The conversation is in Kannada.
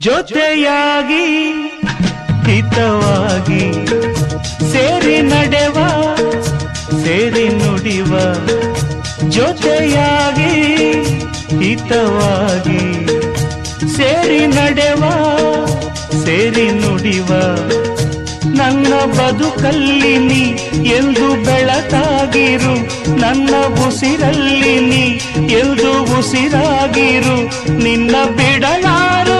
ಜೊತೆಯಾಗಿ ಹಿತವಾಗಿ ಸೇರಿ ನಡೆವ ಸೇರಿ ನುಡಿವ ಜೊತೆಯಾಗಿ ಹಿತವಾಗಿ ಸೇರಿ ನಡೆವ ಸೇರಿ ನುಡಿವ ನನ್ನ ಬದುಕಲ್ಲಿ ನೀ ಎಂದು ಬೆಳಕಾಗಿರು ನನ್ನ ಉಸಿರಲ್ಲಿ ನೀ ಎಂದು ಉಸಿರಾಗಿರು ನಿನ್ನ ಬಿಡಲಾರು